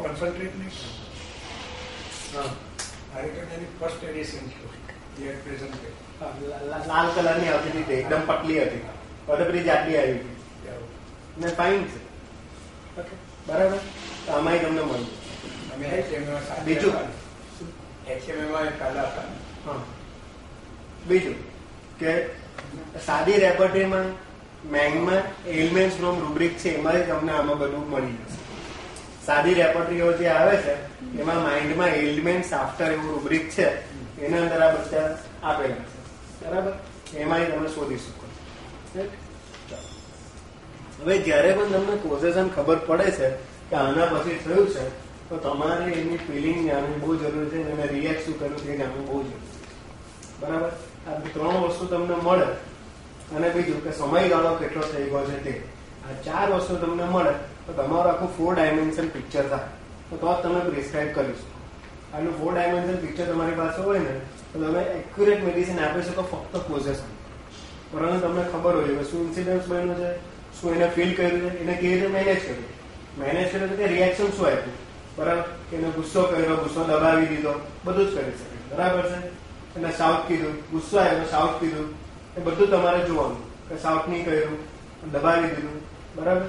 Concentrate નહીં. હા, એની first addition છે પ્રેઝન્ટ. લાલ કલરની આવતી હતી, એકદમ પતલી હતી, પદપરી જાટલી આવી હતી ને ફાઇન છે. ઓકે, બરાબર. તો આમાં તમને મળ્યું. બીજું બીજું કે સાદી રેપર્ટરીમાં મેંગમાં એલિમેન્ટ્સ ફ્રોમ રૂબ્રિક છે, એમાં તમને આમાં બધું મળી જશે. સાદી રેપર્ટરીઓ જે આવે છે એમાં માઇન્ડમાં એલિમેન્ટ્સ આફ્ટર એવું રૂબ્રિક છે, એના અંદર આ બધા આપેલા છે. બરાબર, એમાં તમે શોધી શકો. હવે જયારે પણ તમને કોઝેશન ખબર પડે છે કે આના પછી થયું છે, તો તમારે એની ફિલિંગ જાણવી બહુ જરૂરી છે, એને રિએક્ટ શું કર્યું તે જાણવું બહુ જરૂરી છે. બરાબર, આ 3 વસ્તુ તમને મળે અને બીજું કે સમયગાળો કેટલો થઈ ગયો છે તે, આ 4 વસ્તુ તમને મળે તો તમારું આખું 4 ડાયમેન્શન પિક્ચર થાય, તો જ તમે પ્રિસ્ક્રાઇબ કરી શકો. આનું 4 ડાયમેન્શન પિક્ચર તમારી પાસે હોય ને તો તમે એક્યુરેટ મેડિસિન આપી શકો ફક્ત કોઝેશન. પરંતુ તમને ખબર હોય કે શું ઇન્સિડન્સ બન્યું છે, શું એને ફીલ કર્યું છે, એને કેવી રીતે મેનેજ કર્યું. મેનેજ કર્યું કે રિએક્શન શું આપ્યું. બરાબર, કે એને ગુસ્સો કર્યો, ગુસ્સો દબાવી દીધો, બધું જ કરી શકે. બરાબર છે. એને સાઉથ કીધું, ગુસ્સો આવ્યો સાઉથ કીધું, એ બધું તમારે જોવાનું કે સાઉથ નહીં કર્યું, દબાવી દીધું. બરાબર,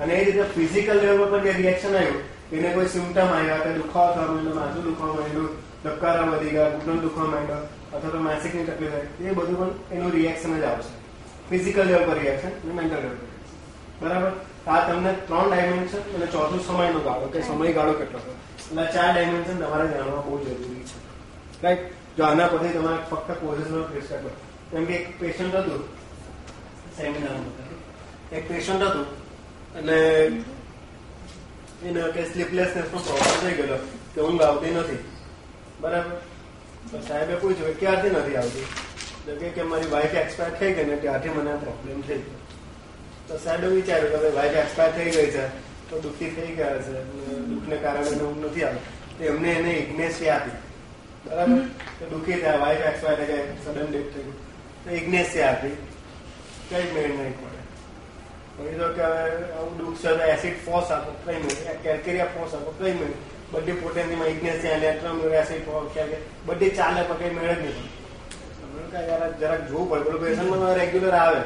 અને એ રીતે ફિઝિકલ લેવલ પર જે રિએક્શન આવ્યું, એને કોઈ સિમ્ટમ આવ્યા કે દુખાવો થવા માંડ્યો, માથું દુખવા માંડ્યું, ધબકારા વધી ગયા, ઘૂંટણ દુખવા માંડ્યો, અથવા તો માનસિકની તકલીફ આવી, એ બધું પણ એનું રિએક્શન જ આવશે. ફિઝિકલ લેવલ પર રિએક્શન અને મેન્ટલ લેવલ પર રિએક્શન. બરાબર, આ તમને 3 ડાયમેન્શન અને ચોથું સમયનો ગાળો કે સમયગાળો કેટલો છે, એટલે 4 ડાયમેન્શન તમારે જાણવા બહુ જરૂરી છે. રાઈટ, જો આના પછી તમારે ફક્ત કોઝેસનો પ્રિસ્ક્રાઇબ કરો. કેમ કે એક પેશન્ટ હતું સેમિનારમાં, એક પેશન્ટ હતું અને એને કે સ્લીપલેસનેસનો પ્રોબ્લેમ થઈ ગયેલો કે ઊંઘ આવતી નથી. બરાબર, તો સાહેબે પૂછ્યું ક્યારથી નથી આવતી, તો કે મારી વાઈફ એક્સપાયર થઈ ગઈ ને ત્યારથી મને આ પ્રોબ્લેમ થઈ ગયો. તો સાહેબે વિચાર્યું કે વાઈફ એક્સપાયર થઈ ગઈ છે તો દુઃખી થઈ ગયા છે, દુઃખને કારણે ઊંઘ નથી આવતી, તો એમને એને ઇગ્નેશિયા આપી. બરાબર, તો દુઃખી થયા, વાઈફ એક્સપાયર થઈ ગઈ, સડન ડેથ થઈ ગઈ, તો ઇગ્નેશિયા આપી, કઈ મેળ નહીં પડે. પછી તો કે આવું દુઃખ છે તો એસિડ ફોર્સ આપો, કઈ મેળ, કેલ્કેરિયા ફોર્સ આપો, કઈ મેળ, બધી પોટેન્સીમાં ઇગ્નેશિયા લેટ્રમ એસિડ ફોર્સ બધી ચાલે પણ કઈ મેળ જ નહીં. જરાક જોવું પડે, પેલું પેશન્ટમાં રેગ્યુલર આવે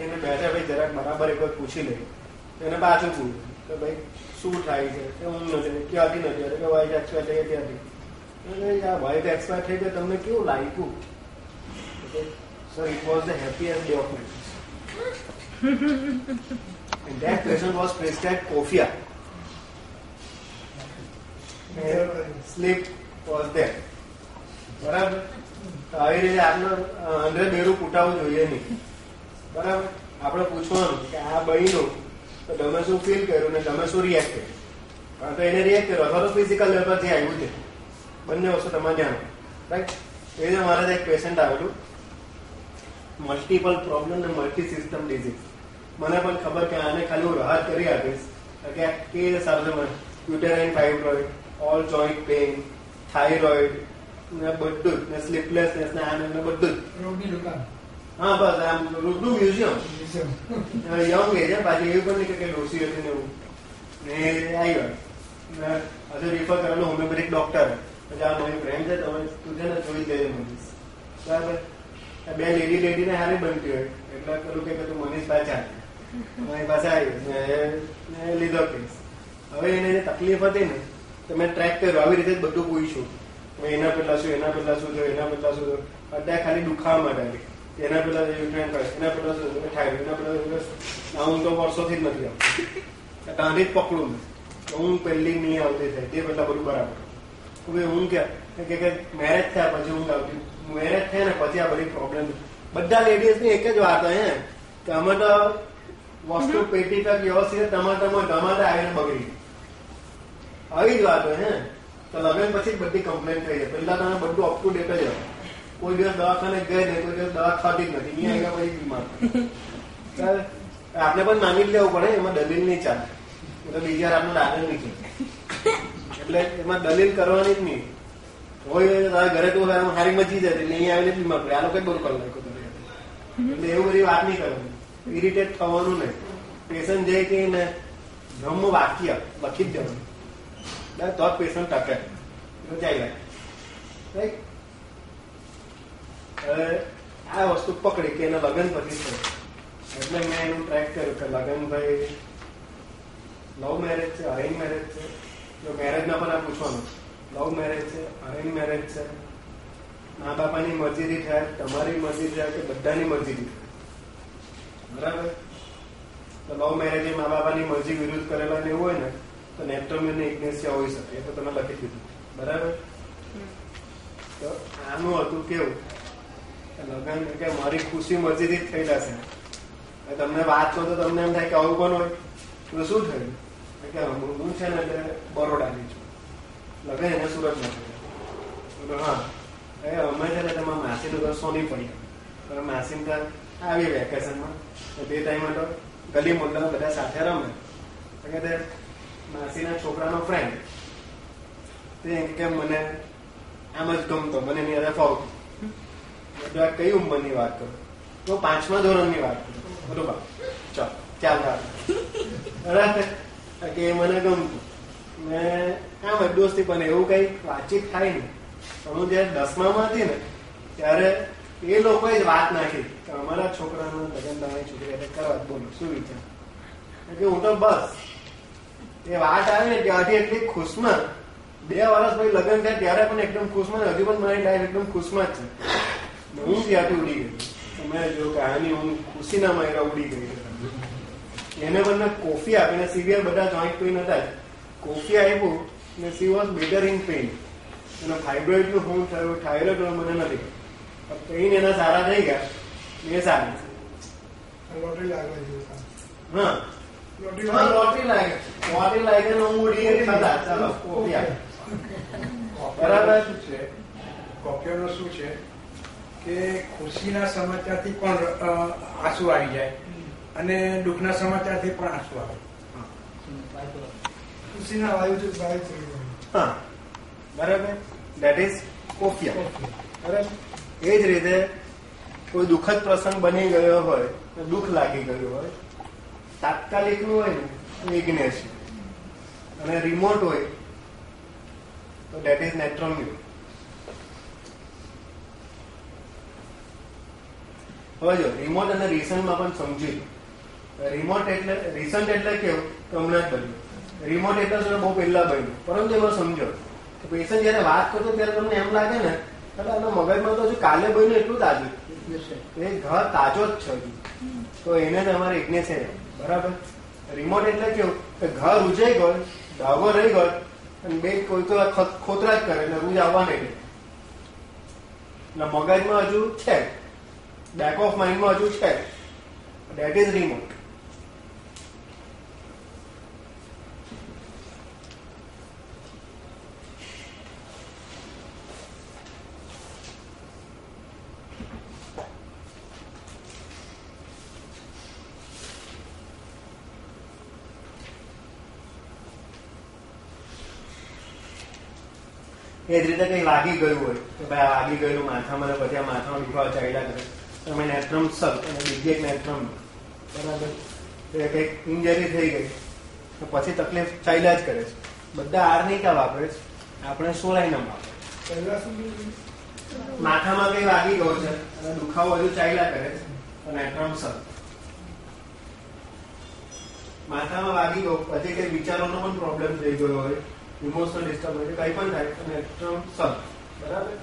એને બેઠા ભાઈ જરાક બરાબર એક વાર પૂછી લે, એને પાછું પૂછ્યું કે ભાઈ શું થાય છે, કે ઊંઘ નથી, ક્યાંથી નથી, કે વાઈફ એક્સપાયર થઈ ગઈ ત્યાંથી. આ વાઈફ એક્સપાયર થઈ ગઈ તમને કેવું લાગ્યું? Sir, it was the happiest day of my life. And that patient was prescribed Kofia. Sleep was there. બરાબર, આવી રીતે આપણે 100 બેરું કૂટાવું જોઈએ નહીં. બરાબર, આપણે પૂછવાનું કે આ બન્યું તો તમે શું ફીલ કર્યું ને તમે શું રિએક્ટ કર્યું. કારણ તો એને રિએક્ટ કર્યું અથવા તો ફિઝિકલ લેવલ પર જે આવ્યું છે, બંને વસ્તુ તમારે ધ્યાન. રાઈટ, એ રીતે મારા એક પેશન્ટ આવેલું, મલ્ટિપલ પ્રોબ્લેમ ને મલ્ટી સિસ્ટમ ડિઝીઝ. મને પણ ખબર કે આને ખાલી હું રાહત કરી આપીશ કે કેવી રીતે સારું છે. યુટેરાઇન fibroid, all joint pain, thyroid ને બધું જ, ને સ્લીપલેસનેસ ને આને બધું જ. હા, બસ આમ રૂબરૂ મ્યુઝિયમ યંગ એજ, પાછી એવું પણ નહીં કે ડોસી હતી ને એવું ને આવ્યા હજુ રિફર કરેલું હોમિયોપેથિક ડોક્ટર. પછી આ મારી ફ્રેન્ડ છે, તમે તું છે ને જોઈ દેજે મનીષ. બરાબર, બે લેડીને હારી બનતી હોય એટલે પેલું કે તું મનીષ પાછા મારી પાસે આવ્યું લીધો કેસ. હવે એને જે તકલીફ હતી ને તો મેં ટ્રેક કર્યું, આવી રીતે જ બધું પૂછ્યું એના પેલા શું, એના પેલા શું થયું, એના પેલા શું થયું. અત્યારે ખાલી દુખાવા માટે એના પેલા યુટ્રેન કરે, એના પેલા શું થાય, એના પેલા હું તો વર્ષોથી જ નથી આવતી, ત્યાંથી જ પકડું ને હું પહેલી નહીં આવતી થાય તે પેલા બધું બરાબર. હવે હું કે મેરેજ થયા પછી ઊંઘ આવતી, મેરેજ થયા ને પછી આ બધી પ્રોબ્લેમ. બધા લેડીઝ ની એક જ વાત હે કે અમે તો વસ્તુ પેટી તક વ્યવસ્થિત ટમાટર આવીને બગડી, આવી જ વાત હોય હે. તો લગ્ન પછી બધી કમ્પ્લેન થઈ જાય. પેલા તમે બધું અપ ટુ ડેટ જ હોય, કોઈ દિવસ દવાખાને ગઈ નહીં, કોઈ દિવસ દવા ખાતી જ નથી, અહીંયા આવ્યા પછી બીમાર. આપણે પણ માની જ લેવું પડે, એમાં દલીલ નહીં ચાલે, એટલે બીજી વાર આપણું દાદલ નહીં ચાલે, એટલે એમાં દલીલ કરવાની જ નહીં હોય. ઘરે તો હારી મચી જાય એટલે અહીંયા આવીને બીમાર પડે, આ લોકો બહુ કરી નાખ્યું તમે. એટલે એવું બધી વાત નહીં કરવાની, ઇરિટેટ થવાનું નહીં. પેશન્ટ જે કે ને બ્રહ્મ વાક્ય લખી જ દેવાનું, તો જ પેશન્ટ ટકે જાય. રાઈટ? હવે આ વસ્તુ પકડી કે એના લગ્ન પછી છે, એટલે મેં એનું ટ્રેક કર્યું કે લગ્ન ભાઈ લવ મેરેજ છે, અરેન્જ મેરેજ છે. જો મેરેજમાં પણ આ પૂછવાનું, લવ મેરેજ છે, અરેન્જ મેરેજ છે, મા બાપાની મરજીથી થાય, તમારી મરજી થાય કે બધાની મરજીથી થાય, બરાબર? તો લવ મેરેજ એ મા બાપાની મરજી વિરુદ્ધ કરેલા ને એવું હોય ને તો નેપ્ટોમિયન ઇગ્નેશિયા હોઈ શકે, એ તો તમે લખી દીધું, બરાબર? તો આનું હતું કેવું, લગ્ન કે મારી ખુશી મરજીથી જ થયેલા છે. તમને વાત કરો તો તમને એમ થાય કે આવું કોણ હોય, તો શું થયું કે હું છે ને એટલે બરોડાની છું, લગ્ન એને સુરતમાં થયું. હા અમે છે ને તમારા માસીનું ઘર સોની પડ્યા, માસી ત્યાં આવી વેકેશનમાં, તે ટાઈમે તો ગલી મોહલ્લા બધા સાથે રમે. માસીના છોકરાનો ફ્રેન્ડ તે કે મને આમ જ ગમતો, મને એની અંદર ફાવતું. કઈ ઉંમરની વાત કરું તો 5મા ધોરણની વાત કરું, બરોબર? ચાલ બરાબર કે મને ગમતું, મેં આમ જ દોસ્તી, પણ એવું કઈ વાતચીત થાય નહીં. હું જયારે 10મામાં હતી ને ત્યારે એ લોકોએ જ વાત નાખી કે અમારા છોકરાનું લગ્ન તમારી છોકરી એટલે કરવા. બોલો શું વિચાર? કે હું તો બસ એ વાત આવે ને ત્યાંથી એટલી ખુશમાં, 2 વર્ષ પછી લગ્ન થાય ત્યારે પણ એકદમ ખુશમાં, હજુ પણ મારી લાઈફ એકદમ ખુશમાં જ છે. હું ત્યાંથી ઉડી ગઈ. તમે જો કે આની હું ખુશીના માયરા ઉડી ગઈ. એને બંને કોફી આપીને, સિવિયર બધા જોઈન્ટ પેઇન હતા, કોફી આપ્યું ને she was better in pain. એનો ફાઇબ્રોઇડનું શું થયું, થાઇરોઇડ મને નથી, પેઇન એના સારા થઈ ગયા, એ સારી. લોટરી લાગવા જેવું. હા લોટરી લાગે ને હું ઉડી ગઈ. ચાલો કોફી આપે, બરાબર છે. કોફીનો શું છે કે ખુશીના સમાચારથી પણ આંસુ આવી જાય અને દુઃખના સમાચારથી પણ આંસુ આવે. ખુશીના વાયુ. હા બરાબર, દેટ ઇઝ કોફિયા. બરાબર, એ જ રીતે કોઈ દુઃખદ પ્રસંગ બની ગયો હોય, દુઃખ લાગી ગયું હોય, તાત્કાલિક નું હોય ને ઇગ્નેશ, અને રિમોટ હોય તો દેટ ઇઝ નેટ્રોમ્યુ. હવે જો રિમોટ અને રિસન્ટમાં પણ સમજી લો. રિમોટ એટલે રિસન્ટ એટલે કેવું કે હમણાં જ બન્યું, રિમોટ એટલે બહુ પહેલા બન્યું. પરંતુ એમાં સમજો કે પેશન્ટ જયારે વાત કરતો ત્યારે તમને એમ લાગે ને એટલે એના મગજમાં તો હજુ કાલે બન્યું એટલું તાજું, એ ઘર તાજો જ છે હજુ, તો એને તમારે ઇગ્નેસ છે. બરાબર? રિમોટ એટલે કેવું કે ઘર ઉજાઈ ગયો, ધાગો રહી ગયો અને બે કોઈ તો ખોતરા જ કરે એટલે રૂજ આવવા નહીં. એટલે મગજમાં હજુ છે, બેક ઓફ માઇન્ડમાં હજુ છે, દેટ ઇઝ રિમોટ. એ જ રીતે કઈ વાગી ગયું હોય તો ભાઈ આ વાગી ગયેલું માથામાં, પછી આ માથામાં દુખાવા ચાલ્યા કરે, તમે નેટ્રમ સલ અને બીજી એક નેટ્રમ, બરાબર? કઈક ઇન્જરી થઈ ગઈ તો પછી તકલીફ ચાલ્યા જ કરે છે. બધા આર્નિકા વાપરે છે, આપણે સોલાઈના વાપરે. માથામાં કઈ વાગી ગયું છે અને દુખાવો હજુ ચાલ્યા કરે છે તો નેટ્રમ સલ. માથામાં વાગી ગયો પછી કઈ વિચારોનો પણ પ્રોબ્લેમ થઈ ગયો હોય, ઇમોશનલ ડિસ્ટર્બ હોય, કઈ પણ થાય તો નેટ્રમ સલ. બરાબર?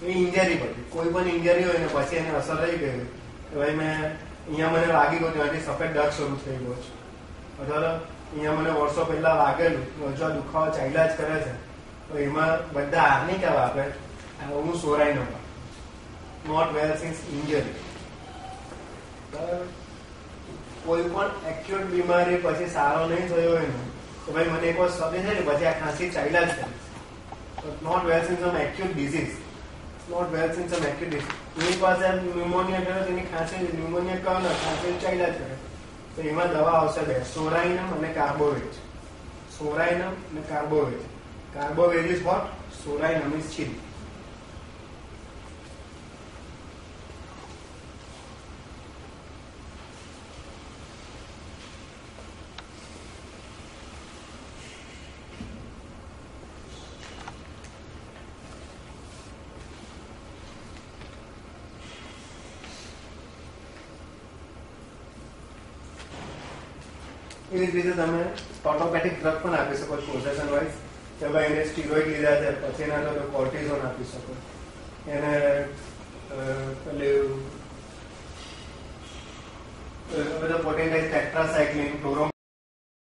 એ ઇન્જરી પછી કોઈ પણ ઇન્જરી હોય ને પછી એને અસર થઈ ગઈ કે ભાઈ મેં અહીંયા મને વાગી ગયું, ત્યાંથી સફેદ ડાઘ શરૂ થઈ ગયો છે, અથવા અહીંયા મને વર્ષો પહેલા વાગેલું હજુ દુખાવા ચાલ્યા જ કરે છે, તો એમાં બધા આર્નિકા વાપરે. હું સોરાઈ ન વાપરું, નોટ વેલ સિન્સ ઇન્જરી. બરાબર? કોઈ પણ એક્યુટ બીમારી પછી સારો નહીં થયો હોય ને તો ભાઈ મને એક વાર સદી છે ને પછી આ ખાંસી ચાલ્યા જ કરે, not well since some acute disease, not well since some acute disease. એની પાસે ન્યુમોનિયા થયો, એની ખાંસી ન્યુમોનિયા કહો ને ખાંસી ચાલ્યા જ કરે, તો એમાં દવા આવશે બે, સોરાઇનમ અને કાર્બોવેજ. સોરાઇનમ અને carbo veg. Carbo veg is what? Psorinum is chilly. એવી જ રીતે તમે ઓટોપેથિક ડ્રગ પણ આપી શકો પોઝેશન વાઇઝ કે ભાઈ એને સ્ટીરોઇડ લીધા છે પછી ના તો કોર્ટિઝોન આપી શકો એને બધા પોટેન્ટાઇઝ ટેટ્રાસાયક્લિન ક્લોરો